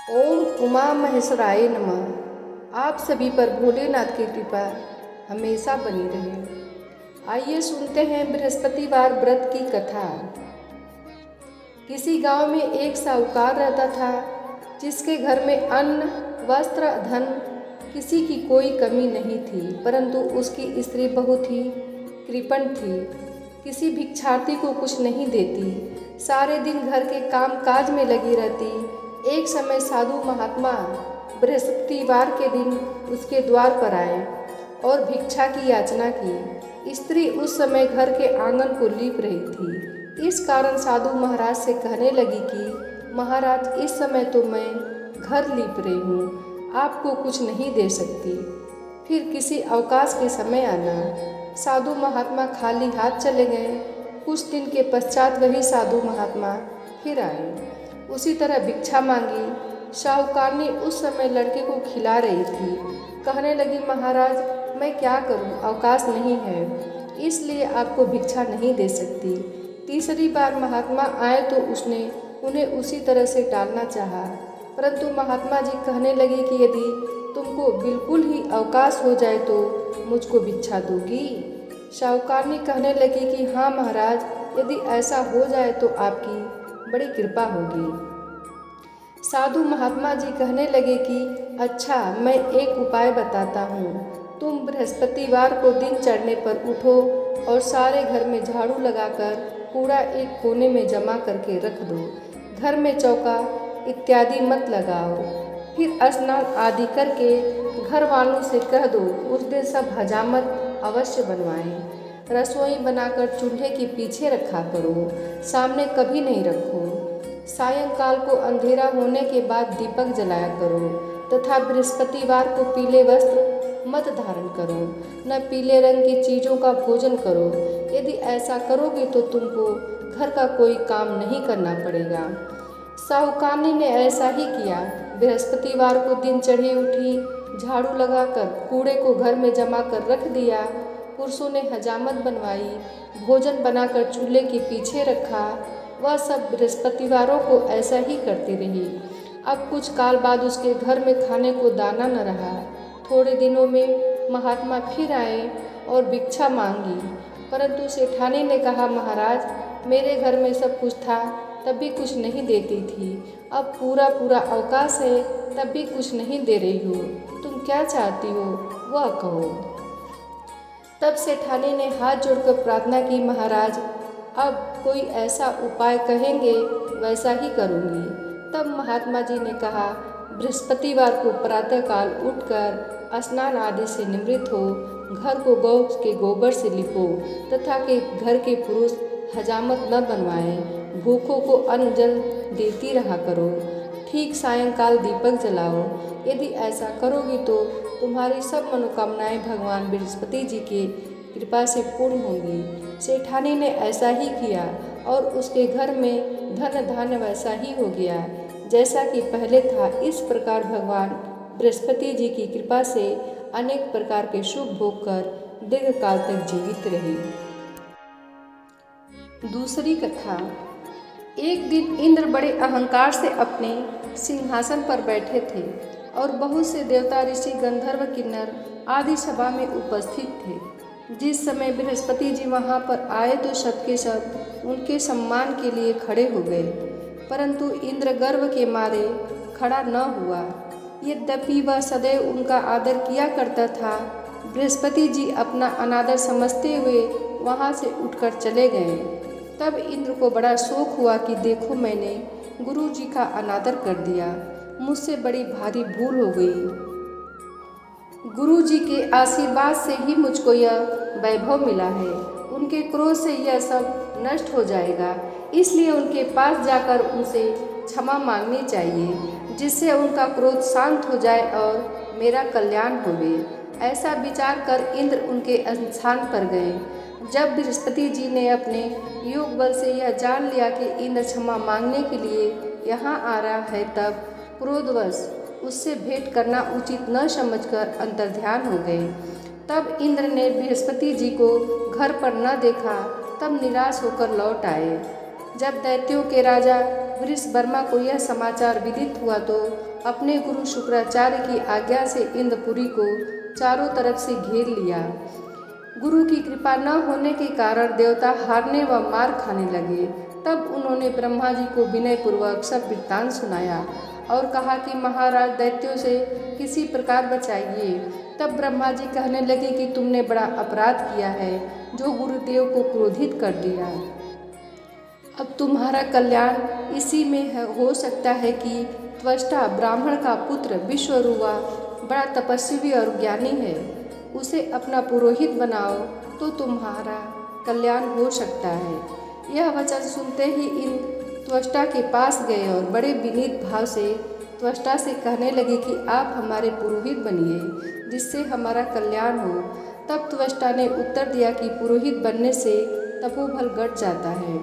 ओम उमा महेश्वराय नमः। आप सभी पर भोलेनाथ की कृपा हमेशा बनी रहे। आइए सुनते हैं बृहस्पतिवार व्रत की कथा। किसी गांव में एक साहूकार रहता था, जिसके घर में अन्न, वस्त्र, धन किसी की कोई कमी नहीं थी। परंतु उसकी स्त्री बहुत ही कृपण थी, किसी भिक्षार्थी को कुछ नहीं देती, सारे दिन घर के काम काज में लगी रहती। एक समय साधु महात्मा बृहस्पतिवार के दिन उसके द्वार पर आए और भिक्षा की याचना की। स्त्री उस समय घर के आंगन को लीप रही थी। इस कारण साधु महाराज से कहने लगी कि महाराज, इस समय तो मैं घर लीप रही हूँ, आपको कुछ नहीं दे सकती, फिर किसी अवकाश के समय आना। साधु महात्मा खाली हाथ चले गए। कुछ दिन के पश्चात वही साधु महात्मा फिर आए। उसी तरह भिक्षा मांगी। साहूकारनी उस समय लड़के को खिला रही थी। कहने लगी, महाराज, मैं क्या करूं, अवकाश नहीं है, इसलिए आपको भिक्षा नहीं दे सकती। तीसरी बार महात्मा आए तो उसने उन्हें उसी तरह से टालना चाहा, परंतु महात्मा जी कहने लगे कि यदि तुमको बिल्कुल ही अवकाश हो जाए तो मुझको भिक्षा दोगी। साहूकारनी कहने लगी कि हाँ महाराज, यदि ऐसा हो जाए तो आपकी बड़ी कृपा होगी। साधु महात्मा जी कहने लगे कि अच्छा, मैं एक उपाय बताता हूँ। तुम बृहस्पतिवार को दिन चढ़ने पर उठो और सारे घर में झाड़ू लगाकर कूड़ा एक कोने में जमा करके रख दो। घर में चौका इत्यादि मत लगाओ। फिर स्नान आदि करके घर वालों से कह दो उस दिन सब हजामत अवश्य बनवाएं। रसोई बनाकर चूल्हे के पीछे रखा करो, सामने कभी नहीं रखो। सायंकाल को अंधेरा होने के बाद दीपक जलाया करो तथा बृहस्पतिवार को पीले वस्त्र मत धारण करो, न पीले रंग की चीज़ों का भोजन करो। यदि ऐसा करोगे तो तुमको घर का कोई काम नहीं करना पड़ेगा। साहूकारनी ने ऐसा ही किया। बृहस्पतिवार को दिन चढ़ी उठी, झाड़ू लगाकर कूड़े को घर में जमा कर रख दिया। पुरुषों ने हजामत बनवाई, भोजन बनाकर चूल्हे के पीछे रखा। वह सब बृहस्पतिवारों को ऐसा ही करती रही। अब कुछ काल बाद उसके घर में खाने को दाना न रहा। थोड़े दिनों में महात्मा फिर आए और भिक्षा मांगी, परंतु सेठानी ने कहा, महाराज, मेरे घर में सब कुछ था तब भी कुछ नहीं देती थी, अब पूरा पूरा अवकाश है तब भी कुछ नहीं दे रही हो, तुम क्या चाहती हो वह कहो। तब सेठानी ने हाथ जोड़कर प्रार्थना की, महाराज, अब कोई ऐसा उपाय कहेंगे वैसा ही करूँगी। तब महात्मा जी ने कहा, बृहस्पतिवार को प्रातःकाल उठकर स्नान आदि से निवृत्त हो, घर को गौ के गोबर से लिपो तथा के घर के पुरुष हजामत न बनवाएं। भूखों को अन्न जल देती रहा करो। ठीक सायंकाल दीपक जलाओ। यदि ऐसा करोगी तो तुम्हारी सब मनोकामनाएं भगवान बृहस्पति जी की कृपा से पूर्ण होंगी। सेठानी ने ऐसा ही किया और उसके घर में धन धान्य वैसा ही हो गया जैसा कि पहले था। इस प्रकार भगवान बृहस्पति जी की कृपा से अनेक प्रकार के शुभ भोग कर दीर्घ काल तक जीवित रही। दूसरी कथा। एक दिन इंद्र बड़े अहंकार से अपने सिंहासन पर बैठे थे और बहुत से देवता, ऋषि, गंधर्व, किन्नर आदि सभा में उपस्थित थे। जिस समय बृहस्पति जी वहां पर आए तो सब के सब उनके सम्मान के लिए खड़े हो गए, परंतु इंद्र गर्व के मारे खड़ा न हुआ। यद्यपि वह सदैव उनका आदर किया करता था। बृहस्पति जी अपना अनादर समझते हुए वहां से उठकर चले गए। तब इंद्र को बड़ा शोक हुआ कि देखो, मैंने गुरु जी का अनादर कर दिया, मुझसे बड़ी भारी भूल हो गई। गुरु जी के आशीर्वाद से ही मुझको यह वैभव मिला है, उनके क्रोध से यह सब नष्ट हो जाएगा, इसलिए उनके पास जाकर उनसे क्षमा मांगनी चाहिए, जिससे उनका क्रोध शांत हो जाए और मेरा कल्याण होवे। ऐसा विचार कर इंद्र उनके स्थान पर गए। जब बृहस्पति जी ने अपने योग बल से यह जान लिया कि इंद्र क्षमा मांगने के लिए यहाँ आ रहा है, तब क्रोधवश उससे भेंट करना उचित न समझकर अंतर्ध्यान हो गए। तब इंद्र ने बृहस्पति जी को घर पर न देखा, तब निराश होकर लौट आए। जब दैत्यों के राजा वृषवर्मा को यह समाचार विदित हुआ तो अपने गुरु शुक्राचार्य की आज्ञा से इंद्रपुरी को चारों तरफ से घेर लिया। गुरु की कृपा न होने के कारण देवता हारने व मार खाने लगे। तब उन्होंने ब्रह्मा जी को विनयपूर्वक सब वृत्तांत सुनाया और कहा कि महाराज, दैत्यों से किसी प्रकार बचाइए। तब ब्रह्मा जी कहने लगे कि तुमने बड़ा अपराध किया है, जो गुरुदेव को क्रोधित कर दिया। अब तुम्हारा कल्याण इसी में हो सकता है कि त्वष्टा ब्राह्मण का पुत्र विश्वरूपा बड़ा तपस्वी और ज्ञानी है, उसे अपना पुरोहित बनाओ तो तुम्हारा कल्याण हो सकता है। यह वचन सुनते ही इन त्वष्टा के पास गए और बड़े विनीत भाव से त्वष्टा से कहने लगे कि आप हमारे पुरोहित बनिए, जिससे हमारा कल्याण हो। तब त्वष्टा ने उत्तर दिया कि पुरोहित बनने से तपोबल घट जाता है,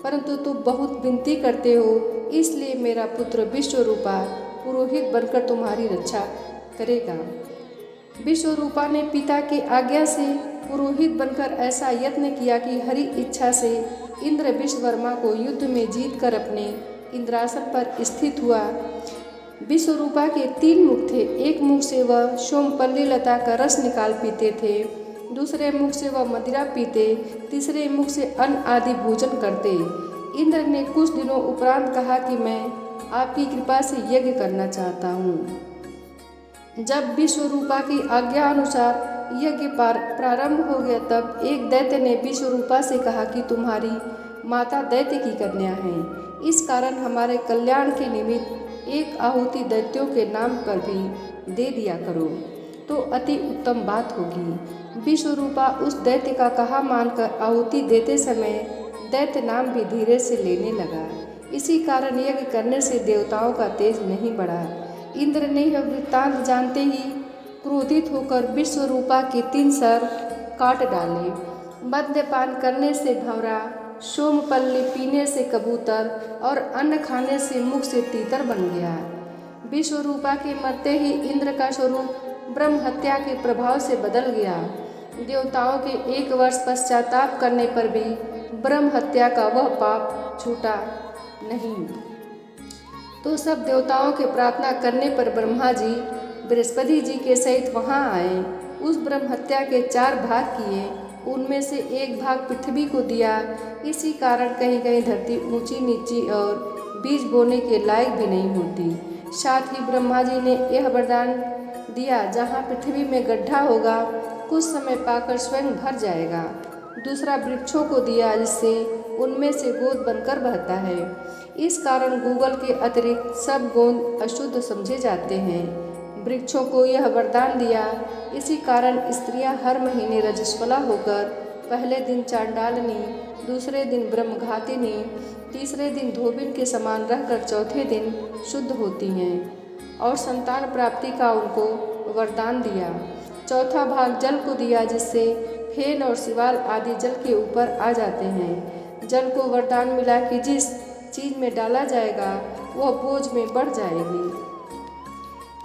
परंतु तुम बहुत विनती करते हो, इसलिए मेरा पुत्र विश्वरूपा पुरोहित बनकर तुम्हारी रक्षा करेगा। विश्वरूपा ने पिता की आज्ञा से पुरोहित बनकर ऐसा यत्न किया कि हरि इच्छा से इंद्र विश्ववर्मा को युद्ध में जीतकर अपने इंद्रासन पर स्थित हुआ। विश्वरूपा के 3 मुख थे। एक मुख से वह सोमपल्ली लता का रस निकाल पीते थे, दूसरे मुख से वह मदिरा पीते, तीसरे मुख से अन्न आदि भोजन करते। इंद्र ने कुछ दिनों उपरांत कहा कि मैं आपकी कृपा से यज्ञ करना चाहता हूँ। जब विश्वरूपा की आज्ञा अनुसार यज्ञ प्रारंभ हो गया, तब एक दैत्य ने विश्वरूपा से कहा कि तुम्हारी माता दैत्य की कन्या है, इस कारण हमारे कल्याण के निमित्त एक आहुति दैत्यों के नाम पर भी दे दिया करो तो अति उत्तम बात होगी। विश्वरूपा उस दैत्य का कहा मानकर आहुति देते समय दैत्य नाम भी धीरे से लेने लगा। इसी कारण यज्ञ करने से देवताओं का तेज नहीं बढ़ा। इंद्र ने यह वृत्तांत जानते ही क्रोधित होकर विश्वरूपा के 3 सर काट डाले। मद्यपान करने से भंवरा, सोमपल्ली पीने से कबूतर और अन्न खाने से मुख से तीतर बन गया। विश्वरूपा के मरते ही इंद्र का स्वरूप ब्रह्म हत्या के प्रभाव से बदल गया। देवताओं के 1 वर्ष पश्चाताप करने पर भी ब्रह्म हत्या का वह पाप छूटा नहीं। तो सब देवताओं के प्रार्थना करने पर ब्रह्मा जी बृहस्पति जी के सहित वहाँ आए। उस ब्रह्म हत्या के 4 भाग किए, उनमें से एक भाग पृथ्वी को दिया। इसी कारण कहीं कहीं धरती ऊंची नीची और बीज बोने के लायक भी नहीं होती। साथ ही ब्रह्मा जी ने यह वरदान दिया, जहाँ पृथ्वी में गड्ढा होगा कुछ समय पाकर स्वयं भर जाएगा। दूसरा वृक्षों को दिया, जिससे उनमें से गोंद बनकर बहता है। इस कारण गूगल के अतिरिक्त सब गोंद अशुद्ध समझे जाते हैं। वृक्षों को यह वरदान दिया, इसी कारण स्त्रियां हर महीने रजस्वला होकर पहले दिन चांडालनी, दूसरे दिन ब्रह्मघातिनी, तीसरे दिन धोबिन के समान रहकर चौथे दिन शुद्ध होती हैं और संतान प्राप्ति का उनको वरदान दिया। चौथा भाग जल को दिया, जिससे फेन और सिवाल आदि जल के ऊपर आ जाते हैं। जल को वरदान मिला कि जिस चीज में डाला जाएगा वह बोझ में बढ़ जाएगी।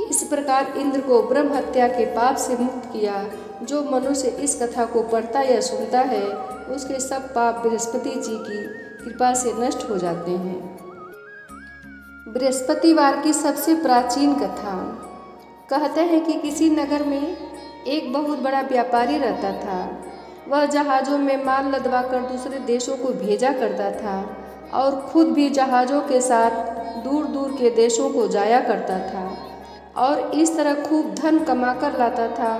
इस प्रकार इंद्र को ब्रह्म हत्या के पाप से मुक्त किया। जो मनुष्य इस कथा को पढ़ता या सुनता है, उसके सब पाप बृहस्पति जी की कृपा से नष्ट हो जाते हैं। बृहस्पतिवार की सबसे प्राचीन कथा। कहते हैं कि किसी नगर में एक बहुत बड़ा व्यापारी रहता था। वह जहाज़ों में माल लदवाकर दूसरे देशों को भेजा करता था और खुद भी जहाज़ों के साथ दूर दूर के देशों को जाया करता था और इस तरह खूब धन कमा कर लाता था।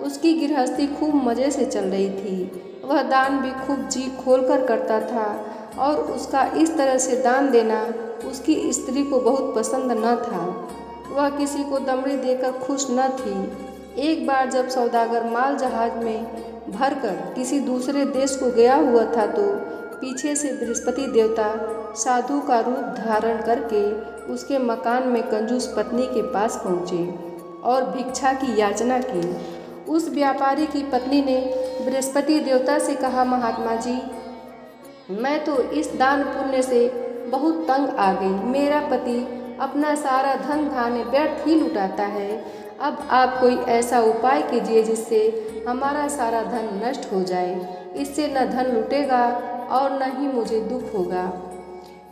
उसकी गृहस्थी खूब मज़े से चल रही थी। वह दान भी खूब जी खोल कर करता था और उसका इस तरह से दान देना उसकी स्त्री को बहुत पसंद न था। वह किसी को दमड़ी देकर खुश न थी। एक बार जब सौदागर माल जहाज में भरकर किसी दूसरे देश को गया हुआ था, तो पीछे से बृहस्पति देवता साधु का रूप धारण करके उसके मकान में कंजूस पत्नी के पास पहुँचे और भिक्षा की याचना की। उस व्यापारी की पत्नी ने बृहस्पति देवता से कहा, महात्मा जी, मैं तो इस दान पुण्य से बहुत तंग आ गई। मेरा पति अपना सारा धन धान्य व्यर्थ ही लुटाता है। अब आप कोई ऐसा उपाय कीजिए जिससे हमारा सारा धन नष्ट हो जाए। इससे न धन लुटेगा और न ही मुझे दुख होगा।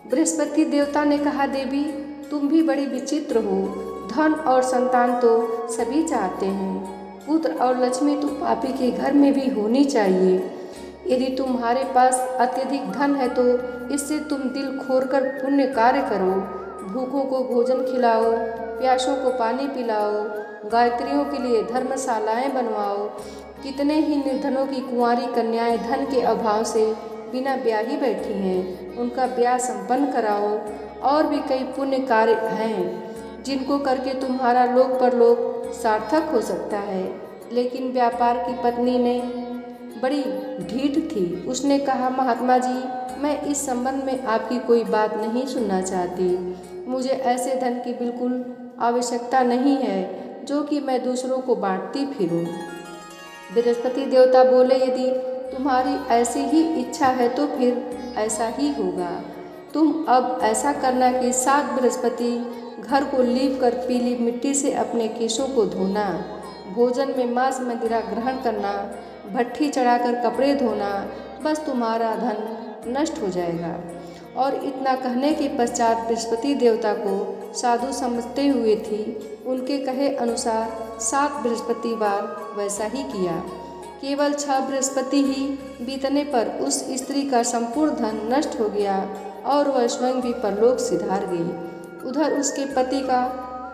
बृहस्पति देवता ने कहा, देवी तुम भी बड़ी विचित्र हो। धन और संतान तो सभी चाहते हैं, पुत्र और लक्ष्मी तो पापी के घर में भी होनी चाहिए। यदि तुम्हारे पास अत्यधिक धन है तो इससे तुम दिल खोलकर पुण्य कार्य करो। भूखों को भोजन खिलाओ, प्यासों को पानी पिलाओ, गायत्रियों के लिए धर्मशालाएं बनवाओ। कितने ही निर्धनों की कुंवारी कन्याएं धन के अभाव से बिना ब्याही बैठी हैं, उनका ब्याह संपन्न कराओ। और भी कई पुण्य कार्य हैं जिनको करके तुम्हारा लोक परलोक सार्थक हो सकता है। लेकिन व्यापार की पत्नी ने बड़ी ढीठ थी। उसने कहा, महात्मा जी, मैं इस संबंध में आपकी कोई बात नहीं सुनना चाहती। मुझे ऐसे धन की बिल्कुल आवश्यकता नहीं है जो कि मैं दूसरों को बांटती फिरूं। बृहस्पति देवता बोले, यदि तुम्हारी ऐसी ही इच्छा है तो फिर ऐसा ही होगा। तुम अब ऐसा करना कि 7 बृहस्पति घर को लीप कर पीली मिट्टी से अपने केशों को धोना, भोजन में मांस मदिरा ग्रहण करना, भट्ठी चढ़ाकर कपड़े धोना, बस तुम्हारा धन नष्ट हो जाएगा। और इतना कहने के पश्चात बृहस्पति देवता को साधु समझते हुए थी उनके कहे अनुसार 7 बृहस्पतिवार वैसा ही किया। केवल 6 बृहस्पति ही बीतने पर उस स्त्री का संपूर्ण धन नष्ट हो गया और वह स्वयं भी परलोक सिधार गई। उधर उसके पति का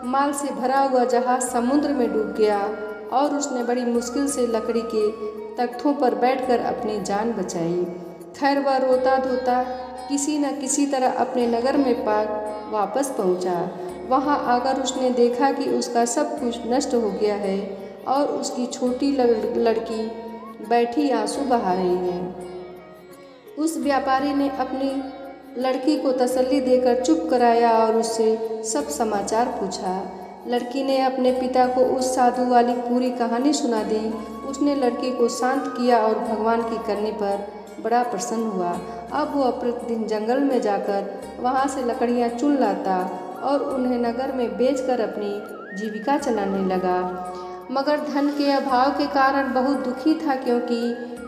माल से भरा हुआ जहाज समुद्र में डूब गया और उसने बड़ी मुश्किल से लकड़ी के तख्तों पर बैठकर अपनी जान बचाई। खैर वह रोता धोता किसी न किसी तरह अपने नगर में वापस पहुंचा। वहां आकर उसने देखा कि उसका सब कुछ नष्ट हो गया है और उसकी छोटी लड़की बैठी आंसू बहा रही है। उस व्यापारी ने अपनी लड़की को तसल्ली देकर चुप कराया और उससे सब समाचार पूछा। लड़की ने अपने पिता को उस साधु वाली पूरी कहानी सुना दी। उसने लड़की को शांत किया और भगवान की करने पर बड़ा प्रसन्न हुआ। अब वह प्रतिदिन जंगल में जाकर वहाँ से लकड़ियाँ चुन लाता और उन्हें नगर में बेचकर अपनी जीविका चलाने लगा। मगर धन के अभाव के कारण बहुत दुखी था, क्योंकि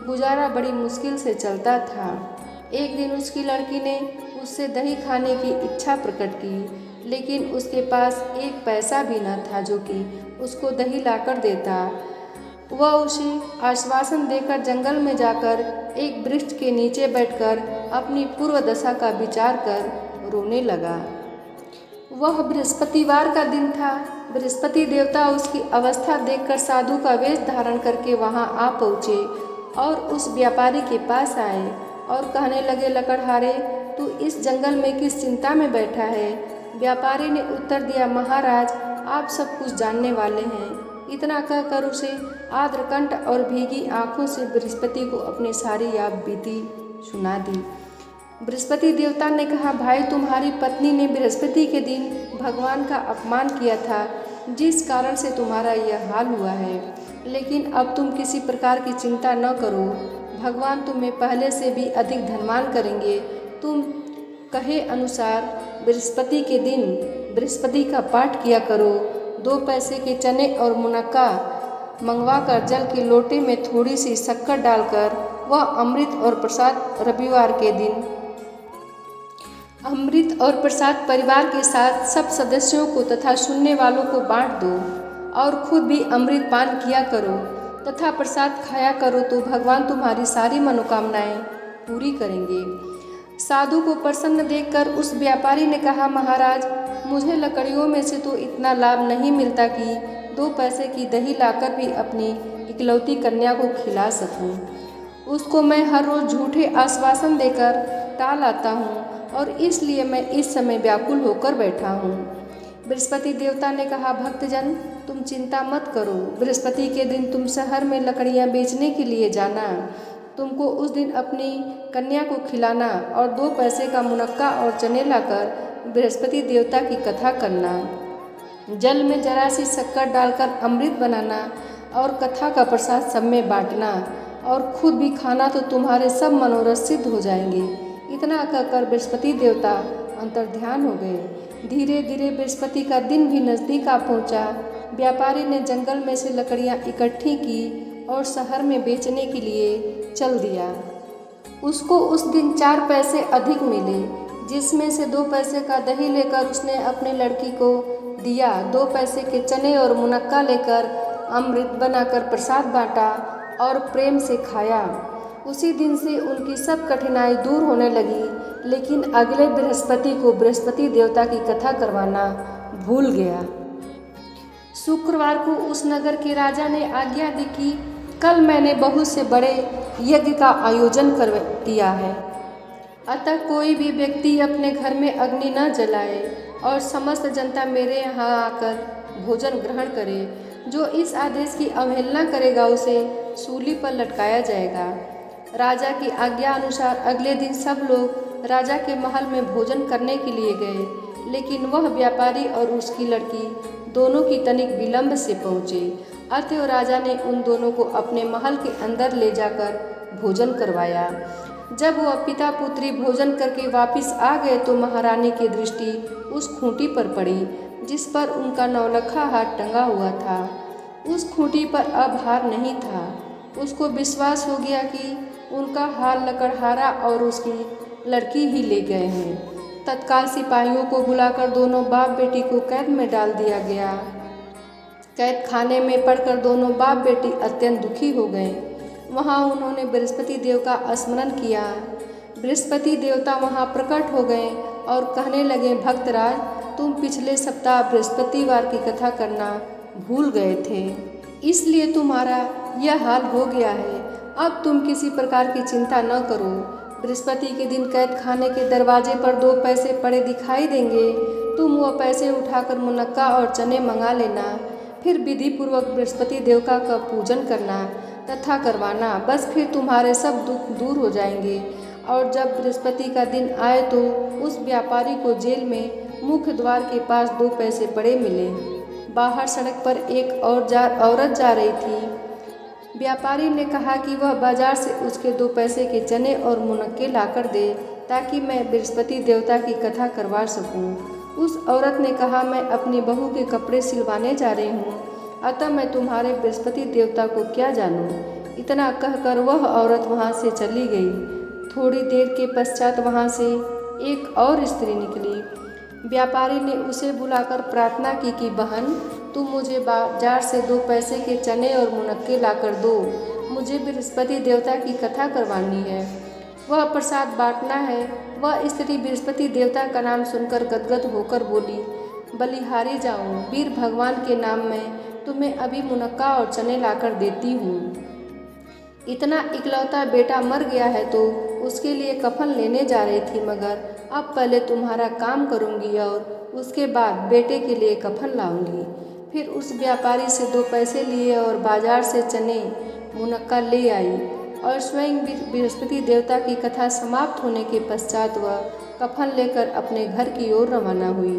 गुजारा बड़ी मुश्किल से चलता था। एक दिन उसकी लड़की ने उससे दही खाने की इच्छा प्रकट की, लेकिन उसके पास एक पैसा भी न था जो कि उसको दही लाकर देता। वह उसे आश्वासन देकर जंगल में जाकर एक वृक्ष के नीचे बैठकर अपनी पूर्व दशा का विचार कर रोने लगा। वह बृहस्पतिवार का दिन था। बृहस्पति देवता उसकी अवस्था देखकर साधु का वेश धारण करके वहां आ पहुँचे और उस व्यापारी के पास आए और कहने लगे, लकड़हारे, तू इस जंगल में किस चिंता में बैठा है? व्यापारी ने उत्तर दिया, महाराज, आप सब कुछ जानने वाले हैं। इतना कहकर उसे आद्रकंठ और भीगी आंखों से बृहस्पति को अपनी सारी याद बीती सुना दी। बृहस्पति देवता ने कहा, भाई, तुम्हारी पत्नी ने बृहस्पति के दिन भगवान का अपमान किया था, जिस कारण से तुम्हारा यह हाल हुआ है। लेकिन अब तुम किसी प्रकार की चिंता न करो, भगवान तुम्हें पहले से भी अधिक धनवान करेंगे। तुम कहे अनुसार बृहस्पति के दिन बृहस्पति का पाठ किया करो। 2 पैसे के चने और मुनक्का मंगवाकर जल के लोटे में थोड़ी सी शक्कर डालकर वह अमृत और प्रसाद रविवार के दिन अमृत और प्रसाद परिवार के साथ सब सदस्यों को तथा सुनने वालों को बांट दो और खुद भी अमृत पान किया करो तथा प्रसाद खाया करो, तो भगवान तुम्हारी सारी मनोकामनाएं पूरी करेंगे। साधु को प्रसन्न देखकर उस व्यापारी ने कहा, महाराज, मुझे लकड़ियों में से तो इतना लाभ नहीं मिलता कि 2 पैसे की दही लाकर भी अपनी इकलौती कन्या को खिला सकूं। उसको मैं हर रोज़ झूठे आश्वासन देकर टाल आता हूँ और इसलिए मैं इस समय व्याकुल होकर बैठा हूँ। बृहस्पति देवता ने कहा, भक्तजन, तुम चिंता मत करो। बृहस्पति के दिन तुम शहर में लकड़ियाँ बेचने के लिए जाना। तुमको उस दिन अपनी कन्या को खिलाना और 2 पैसे का मुनक्का और चने लाकर बृहस्पति देवता की कथा करना। जल में जरा सी शक्कर डालकर अमृत बनाना और कथा का प्रसाद सब में बांटना और खुद भी खाना, तो तुम्हारे सब मनोरथ सिद्ध हो जाएंगे। इतना कहकर बृहस्पति देवता अंतर्ध्यान हो गए। धीरे धीरे बृहस्पति का दिन भी नज़दीक आ पहुँचा। व्यापारी ने जंगल में से लकड़ियाँ इकट्ठी की और शहर में बेचने के लिए चल दिया। उसको उस दिन 4 पैसे अधिक मिले। जिसमें से 2 पैसे का दही लेकर उसने अपनी लड़की को दिया। 2 पैसे के चने और मुनक्का लेकर अमृत बनाकर प्रसाद बांटा और प्रेम से खाया। उसी दिन से उनकी सब कठिनाई दूर होने लगी। लेकिन अगले बृहस्पति को बृहस्पति देवता की कथा करवाना भूल गया। शुक्रवार को उस नगर के राजा ने आज्ञा दी कि कल मैंने बहुत से बड़े यज्ञ का आयोजन कर दिया है, अतः कोई भी व्यक्ति अपने घर में अग्नि न जलाए और समस्त जनता मेरे यहाँ आकर भोजन ग्रहण करे। जो इस आदेश की अवहेलना करेगा उसे सूली पर लटकाया जाएगा। राजा की आज्ञा अनुसार अगले दिन सब लोग राजा के महल में भोजन करने के लिए गए, लेकिन वह व्यापारी और उसकी लड़की दोनों की तनिक विलंब से पहुँचे। अतः राजा ने उन दोनों को अपने महल के अंदर ले जाकर भोजन करवाया। जब वह पिता पुत्री भोजन करके वापस आ गए तो महारानी की दृष्टि उस खूंटी पर पड़ी जिस पर उनका नौलखा हार टंगा हुआ था। उस खूंटी पर अब हार नहीं था। उसको विश्वास हो गया कि उनका हार लकड़हारा और उसकी लड़की ही ले गए हैं। तत्काल सिपाहियों को बुलाकर दोनों बाप बेटी को कैद में डाल दिया गया। कैद खाने में पड़कर दोनों बाप बेटी अत्यंत दुखी हो गए। वहाँ उन्होंने बृहस्पति देव का स्मरण किया। बृहस्पति देवता वहाँ प्रकट हो गए और कहने लगे, भक्तराज, तुम पिछले सप्ताह बृहस्पतिवार की कथा करना भूल गए थे, इसलिए तुम्हारा यह हाल हो गया है। अब तुम किसी प्रकार की चिंता न करो। बृहस्पति के दिन कैद खाने के दरवाजे पर 2 पैसे पड़े दिखाई देंगे। तुम वह पैसे उठाकर मुनक्का और चने मंगा लेना। फिर विधि पूर्वक बृहस्पति देवता का पूजन करना तथा करवाना। बस फिर तुम्हारे सब दुख दूर हो जाएंगे। और जब बृहस्पति का दिन आए तो उस व्यापारी को जेल में मुख्य द्वार के पास 2 पैसे पड़े मिले। बाहर सड़क पर एक औरत जा रही थी। व्यापारी ने कहा कि वह बाजार से उसके 2 पैसे के चने और मुनक्के लाकर दे ताकि मैं बृहस्पति देवता की कथा करवा सकूं। उस औरत ने कहा, मैं अपनी बहू के कपड़े सिलवाने जा रही हूँ, अतः मैं तुम्हारे बृहस्पति देवता को क्या जानूं। इतना कहकर वह औरत वहाँ से चली गई। थोड़ी देर के पश्चात वहाँ से एक और स्त्री निकली। व्यापारी ने उसे बुलाकर प्रार्थना की कि बहन, तुम मुझे बाजार से 2 पैसे के चने और मुनक्के लाकर दो। मुझे बृहस्पति देवता की कथा करवानी है, वह प्रसाद बांटना है। वह स्त्री बृहस्पति देवता का नाम सुनकर गदगद होकर बोली, बलिहारी जाऊं, वीर भगवान के नाम में तुम्हें अभी मुनक्का और चने लाकर देती हूँ। इतना इकलौता बेटा मर गया है तो उसके लिए कफन लेने जा रही थी, मगर अब पहले तुम्हारा काम करूँगी और उसके बाद बेटे के लिए कफन लाऊंगी। फिर उस व्यापारी से 2 पैसे लिए और बाजार से चने मुनक्का ले आई और स्वयं बृहस्पति देवता की कथा समाप्त होने के पश्चात वह कफन लेकर अपने घर की ओर रवाना हुई।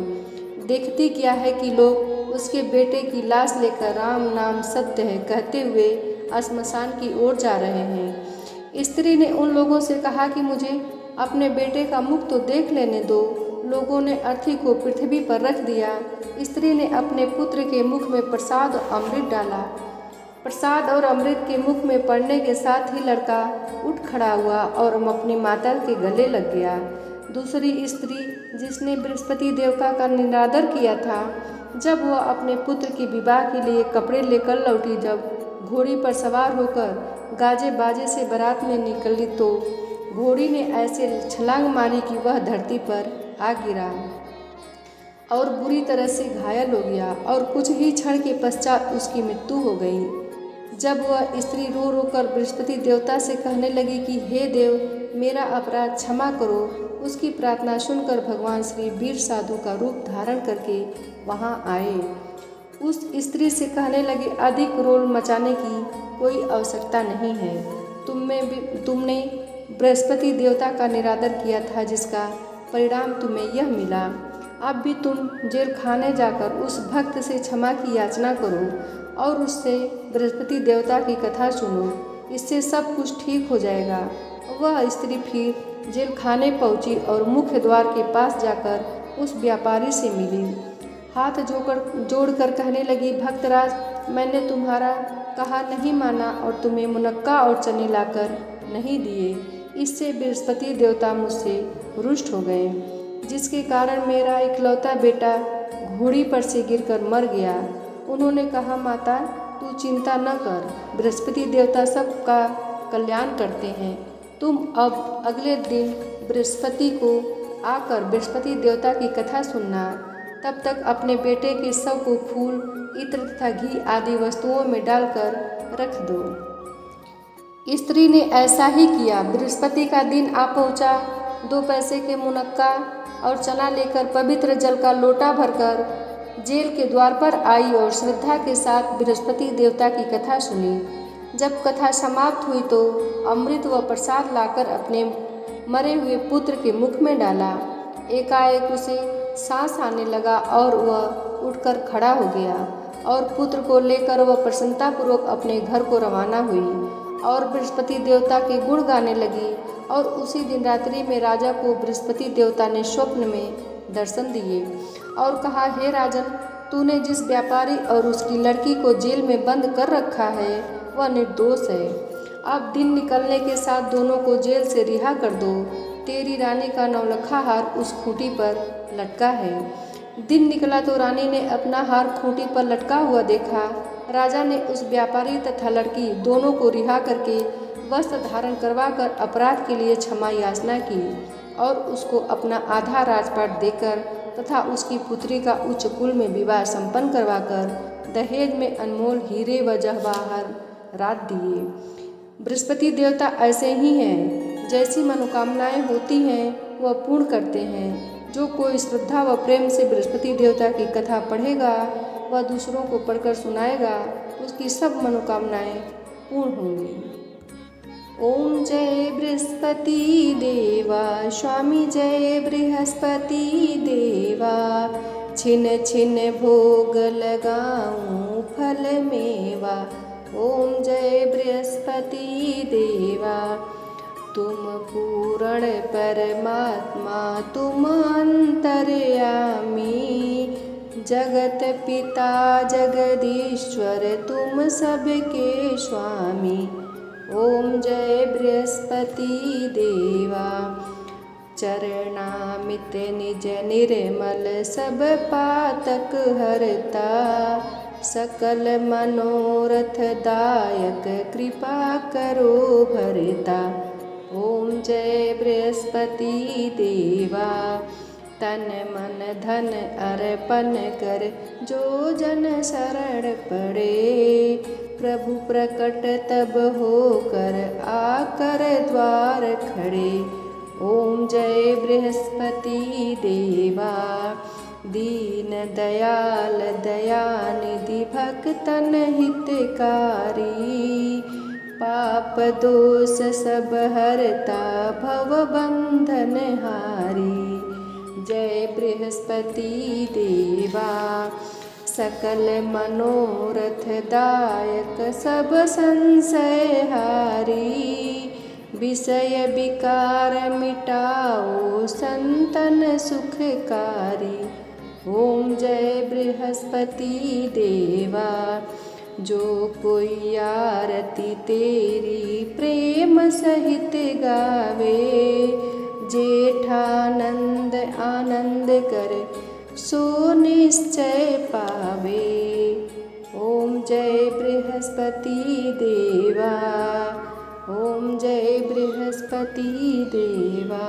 देखती क्या है कि लोग उसके बेटे की लाश लेकर राम नाम सत्य है कहते हुए श्मशान की ओर जा रहे हैं। स्त्री ने उन लोगों से कहा कि मुझे अपने बेटे का मुख तो देख लेने दो। लोगों ने अर्थी को पृथ्वी पर रख दिया। स्त्री ने अपने पुत्र के मुख में प्रसाद और अमृत डाला। प्रसाद और अमृत के मुख में पड़ने के साथ ही लड़का उठ खड़ा हुआ और अपनी माता के गले लग गया। दूसरी स्त्री जिसने बृहस्पति देवता का निरादर किया था, जब वह अपने पुत्र के विवाह के लिए कपड़े लेकर लौटी, जब घोड़ी पर सवार होकर गाजे बाजे से बारात में निकली तो घोड़ी ने ऐसे छलांग मारी कि वह धरती पर आ गिरा और बुरी तरह से घायल हो गया और कुछ ही क्षण के पश्चात उसकी मृत्यु हो गई। जब वह स्त्री रो रो कर बृहस्पति देवता से कहने लगी कि हे देव, मेरा अपराध क्षमा करो, उसकी प्रार्थना सुनकर भगवान श्री वीर साधु का रूप धारण करके वहाँ आए। उस स्त्री से कहने लगे, अधिक रोल मचाने की कोई आवश्यकता नहीं है। तुमने बृहस्पति देवता का निरादर किया था, जिसका परिणाम तुम्हें यह मिला। अब भी तुम जेल खाने जाकर उस भक्त से क्षमा की याचना करो और उससे बृहस्पति देवता की कथा सुनो, इससे सब कुछ ठीक हो जाएगा। वह स्त्री फिर जेल खाने पहुँची और मुख्य द्वार के पास जाकर उस व्यापारी से मिली। हाथ जोड़कर कहने लगी, भक्तराज, मैंने तुम्हारा कहा नहीं माना और तुम्हें मुनक्का और चने लाकर नहीं दिए। इससे बृहस्पति देवता मुझसे रुष्ट हो गए। जिसके कारण मेरा इकलौता बेटा घोड़ी पर से गिरकर मर गया। उन्होंने कहा, माता तू चिंता न कर, बृहस्पति देवता सबका कल्याण करते हैं। तुम अब अगले दिन बृहस्पति को आकर बृहस्पति देवता की कथा सुनना। तब तक अपने बेटे के शव को फूल, इत्र तथा घी आदि वस्तुओं में डालकर रख दो। स्त्री ने ऐसा ही किया। बृहस्पति का दिन आ पहुँचा। 2 पैसे के मुनक्का और चना लेकर पवित्र जल का लोटा भरकर जेल के द्वार पर आई और श्रद्धा के साथ बृहस्पति देवता की कथा सुनी। जब कथा समाप्त हुई तो अमृत व प्रसाद लाकर अपने मरे हुए पुत्र के मुख में डाला। एकाएक उसे सांस आने लगा और वह उठकर खड़ा हो गया और पुत्र को लेकर वह प्रसन्नतापूर्वक अपने घर को रवाना हुई और बृहस्पति देवता के गुण गाने लगी। और उसी दिन रात्रि में राजा को बृहस्पति देवता ने स्वप्न में दर्शन दिए और कहा, हे राजन, तूने जिस व्यापारी और उसकी लड़की को जेल में बंद कर रखा है वह निर्दोष है। अब दिन निकलने के साथ दोनों को जेल से रिहा कर दो। तेरी रानी का नौलखा हार उस खूंटी पर लटका है। दिन निकला तो रानी ने अपना हार खूंटी पर लटका हुआ देखा। राजा ने उस व्यापारी तथा लड़की दोनों को रिहा करके वस्त्र धारण करवाकर अपराध के लिए क्षमा याचना की और उसको अपना आधा राजपाट देकर तथा उसकी पुत्री का उच्च कुल में विवाह संपन्न करवाकर दहेज में अनमोल हीरे व जवाहरात दिए। बृहस्पति देवता ऐसे ही हैं, जैसी मनोकामनाएं होती हैं वह पूर्ण करते हैं। जो कोई श्रद्धा व प्रेम से बृहस्पति देवता की कथा पढ़ेगा व दूसरों को पढ़कर सुनाएगा, उसकी सब मनोकामनाएं पूर्ण होंगी। ओम जय बृहस्पति देवा, स्वामी जय बृहस्पति देवा। छिन छिन भोग लगाऊं फल मेवा। ओम जय बृहस्पति देवा। तुम पूर्ण परमात्मा, तुम अंतर्यामी। जगत पिता जगदीश्वर, तुम सबके स्वामी। ओम जय बृहस्पति देवा। चरणामित निज निर्मल, सब पातक हरता। सकल मनोरथ दायक, कृपा करो भरता। ओम जय बृहस्पति देवा। तन मन धन अर्पण कर, जो जन शरण पड़े। प्रभु प्रकट तब होकर, आकर द्वार खड़े। ओम जय बृहस्पति देवा। दीन दयाल दयानिधि, भक्तन हितकारी। पाप दोष सब हरता, भव बंधन हारी। जय बृहस्पति देवा। सकल मनोरथ दायक, सब संशय हारी। विषय विकार मिटाओ, संतन सुखकारी। ओम जय बृहस्पति देवा। जो कोई आरती तेरी प्रेम सहित गावे। जेठानंद आनंद कर, सो निश्चय पावे। ओम जय बृहस्पति देवा। ओम जय बृहस्पति देवा।